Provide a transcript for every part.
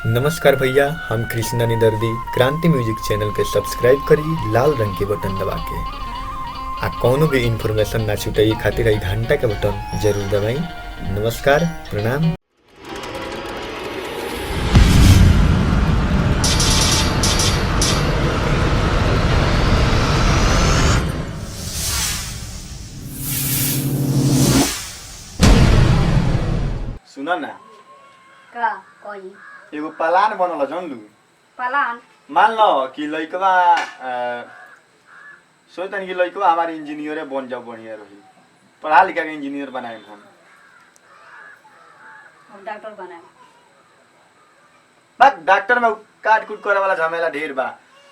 नमस्कार भैया, हम कृष्णा निदर्दी क्रांति म्यूजिक चैनल के सब्सक्राइब करी लाल रंग के बटन दबा के आ कौनो भी इन्फॉर्मेशन ना छूटे खातिर ई घंटा के बटन जरूर दबाई। नमस्कार, प्रणाम। सुना ना का कोई एगो प्लान बनल जानलू। पलान मान लो कि लइकवा सोचतन कि लइकवा हमारे इंजीनियरे बन जाओ, बढ़िया रही, पढ़ा लिखा के इंजीनियर बनाए हम डॉक्टर बनाए। बस डॉक्टर में काट कूट करे वाला झमेला ढेर बा।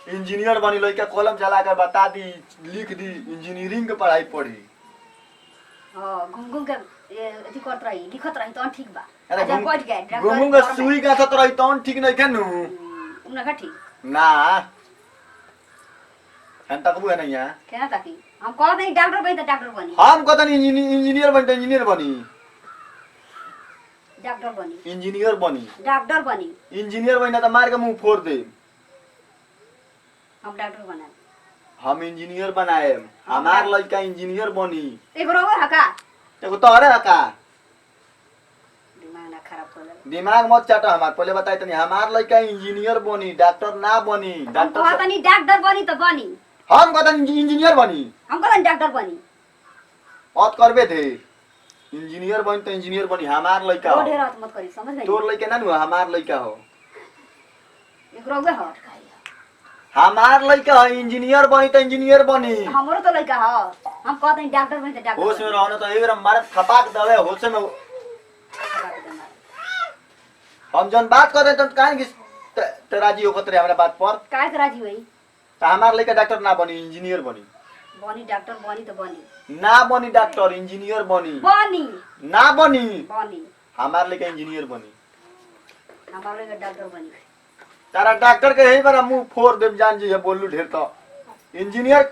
इंजीनियर बनी लइका कलम चला के बता दी, लिख दी, इंजीनियरिंग के पढ़ाई पढ़ी। घूम घूम के अथी करत रही, लिखत रही तो ठीक बा। अरे अच्छा पढ़ गए घुमू के सुई गाथत रही तो ठीक नहीं केनु उन्हें का ठीक ना हम तक बुआ नहीं है। केना ताकि हम कहत नहीं डॉक्टर बनी तो डॉक्टर बनी, हम कहतन इंजीनियर बनी तो इंजीनियर बनी, डॉक्टर बनी, इंजीनियर बनी, डॉक्टर बनी, इंजीनियर बनी तो मार के मुंह फोड़ दे। हम डॉक्टर बनाए। हम इंजीनियर बनाए, हमार लड़का इंजीनियर बनी। एक बरोबर हका देखो तोहरे का दिमाग ना खराब कर ले। दिमाग मत चाटो हमार, पहले बताई तनी हमार लड़का इंजीनियर बनी, डॉक्टर ना बनी। हम डॉक्टर कहत नहीं डॉक्टर बनी तो बनी, हम कहतन इंजीनियर बनी, हम कहत डॉक्टर बनी। बात करबे थे इंजीनियर बनी तो इंजीनियर बनी। हमार लड़का ओ हो, ढेर मत करी, समझ गई। तोर लड़का ना नु हमार लड़का हो। एक रोगे हट खाई हमार लड़का है इंजीनियर बनी तो इंजीनियर बनी। हमरो तो लड़का ह, हम कहत नहीं डॉक्टर बनी तो डॉक्टर होश में रहना तो एक बार मारे खपाक दवे होश में। हम जन बात कर रहे तो काहे कि राजी होकत रहे हमरा बात पर। काय राजी हुई तो हमार लड़का डॉक्टर ना बनी, इंजीनियर बनी। बनी डॉक्टर बनी तो बनी, ना बनी डॉक्टर, इंजीनियर बनी। बनी ना बनी बनी हमार लड़का इंजीनियर बनी। हमारे लगे डॉक्टर बनी। तारा डॉक्टर के यही बार मुंह फोड़ देम जान जी है बोलू ढेर तो। इंजीनियर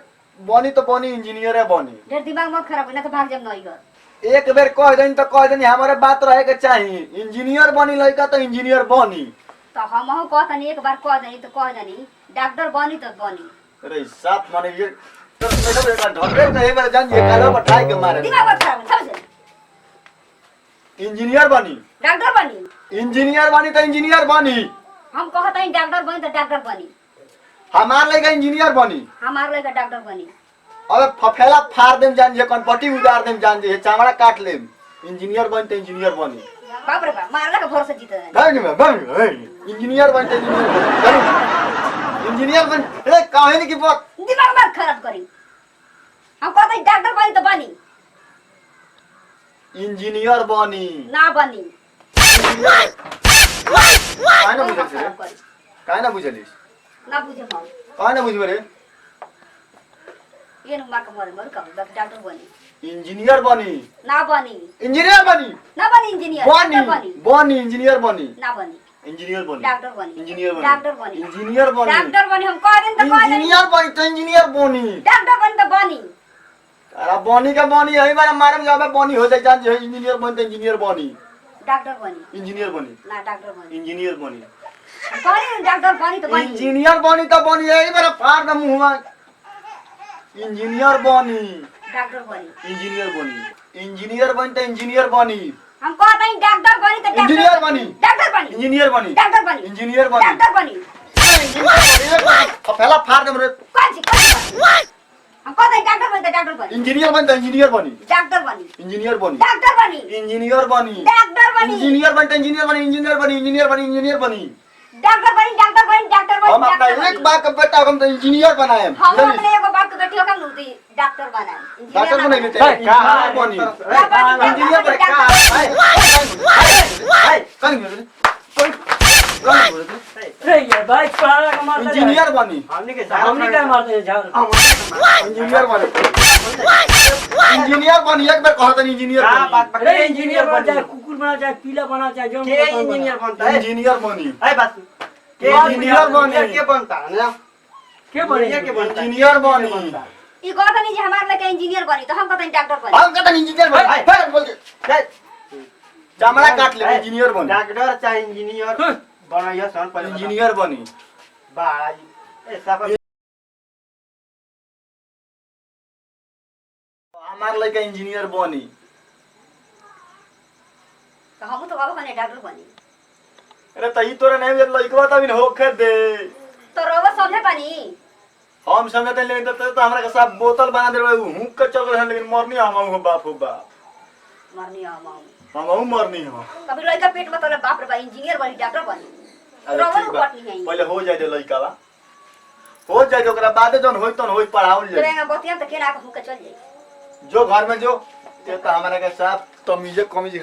बनी तो बनी, इंजीनियर बनी। ढेर दिमाग मत खराब ना तो भाग जाम नहीं घर। एक बेर कह देनी तो कह देनी, हमारे बात रहे के चाहिए। इंजीनियर बनी लड़का तो इंजीनियर बनी। तो हम कहतनी एक बार कह देनी तो कह देनी डॉक्टर बनी तो बनी। अरे साफ माने ये तो सब एक ढोके के एक बार जान जी काला बैठाई के मारे। दिमाग मत खराब समझे। इंजीनियर बनी, डॉक्टर बनी, इंजीनियर बनी तो इंजीनियर बनी। हम कहतनी डॉक्टर बनी तो डॉक्टर बनी। हमार लड़का इंजीनियर बनी। हमारे लगे डॉक्टर बनी। अबे फफेला फाड़ देम जान जे, कनपट्टी उतार देम जान जे, चामड़ा काट लेम। इंजीनियर बनी तो इंजीनियर बनी। बाप रे बाप मारला के भरोसे जीते हैं। इंजीनियर बनी तो इंजीनियर बनी। इंजीनियर बनी ए काहे की बात दिमाग मत खराब करी। हम कहतनी डॉक्टर बनी तो बनी, इंजीनियर बनी ना बनी। काहे ना बुझलिस रे? खराब करी काहे ना बुझलिस? ना बुझे हम काहे ना बुझबे रे? ये नु मार के मर का डॉक्टर बनी, इंजीनियर बनी, ना बनी, इंजीनियर बनी, ना बनी इंजीनियर, बनी डॉक्टर बनी, बनी इंजीनियर बनी, ना बनी, इंजीनियर बनी, डॉक्टर बनी, इंजीनियर बनी, डॉक्टर बनी, इंजीनियर बनी, डॉक्टर बनी। हम कह देन तो कह देन इंजीनियर बनी तो इंजीनियर बनी। डॉक्टर बनी तो बनी। अरे बनी का बनी यही बार मारम जाबे बनी हो जाए जान जे इंजीनियर बनी तो इंजीनियर बनी। डॉक्टर बनी, इंजीनियर बनी, ना डॉक्टर बनी। इंजीनियर बनी, कौन डॉक्टर बनी तो बनी। इंजीनियर बनी तो बनी यही बार फाड़ दम मुंह। इंजीनियर बनी, डॉक्टर बनी। इंजीनियर बनी, इंजीनियर बनी तो इंजीनियर बनी। हम कहते हैं डॉक्टर बनी तो इंजीनियर बनी, डॉक्टर बनी, इंजीनियर बनी, डॉक्टर बनी, इंजीनियर बनी, डॉक्टर बनी। पहला फाड़ दम रे। कौन सी हम कहते हैं डॉक्टर बनी तो डॉक्टर बनी, इंजीनियर बनी तो इंजीनियर बनी, डॉक्टर बनी, इंजीनियर बनी, डॉक्टर बनी, इंजीनियर बनी, डॉक्टर बनी, इंजीनियर बनी तो इंजीनियर बनी, इंजीनियर बनी, इंजीनियर बनी, इंजीनियर बनी। डॉक्टर बनी, डॉक्टर बनी, डॉक्टर बनी। हम अपना एक बार का बेटा हम तो इंजीनियर बनाए। हम अपने एगो बाप के बेटी होकर नूती डॉक्टर बनाए, डॉक्टर इंजीनियर बने ना के चाहिए, इंजीनियर बनी, इंजीनियर बने का है ये भाई पढ़ा का मारता है। इंजीनियर बनी, हमने क्या मारते हैं झाड़। इंजीनियर बनी, इंजीनियर बनी एक बार कहता नहीं इंजीनियर बनी। अरे इंजीनियर बना चाहे कुकुर बना चाहे पीला बना चाहे जो के इंजीनियर बनता है? इंजीनियर बनी, अरे बात के इंजीनियर बने। के बनता है ना? के बने के बनता है? इंजीनियर बनी। ई कहता नहीं जे हमारे लगे इंजीनियर बनी तो हम कहते हैं डॉक्टर बनी। हम कहता इंजीनियर बनी। फिर बोल दे चमड़ा काट ले इंजीनियर बनी। डॉक्टर चाहे इंजीनियर बनाइए सन पहले इंजीनियर बनी बाड़ा जी ए साफ हमार लड़का इंजीनियर बनी तो हम तो बाबा कने डॉक्टर बनी अरे तही तोरा नहीं लड़कवा तभी होखे दे तो रोवा समझे पानी हम समझते लेकिन तो हमरा के सब बोतल बना दे हूं के चल रहे लेकिन मरनी हम हो बाप हो बाप मरनी हम हम मरनी हो कभी लड़का पेट में तो बाप रे बा इंजीनियर बनी डॉक्टर बनी अरे रोवा ठीक को बा पट नहीं है पहले हो जाए दे लड़का बा हो जाए दे ओकरा बाद जन होई तन होई पढ़ाउल जाए तेरे बतिया तो केला के हुके चल जाई जो घर में जो ते तो हमारा के साथ तमीजे कमीज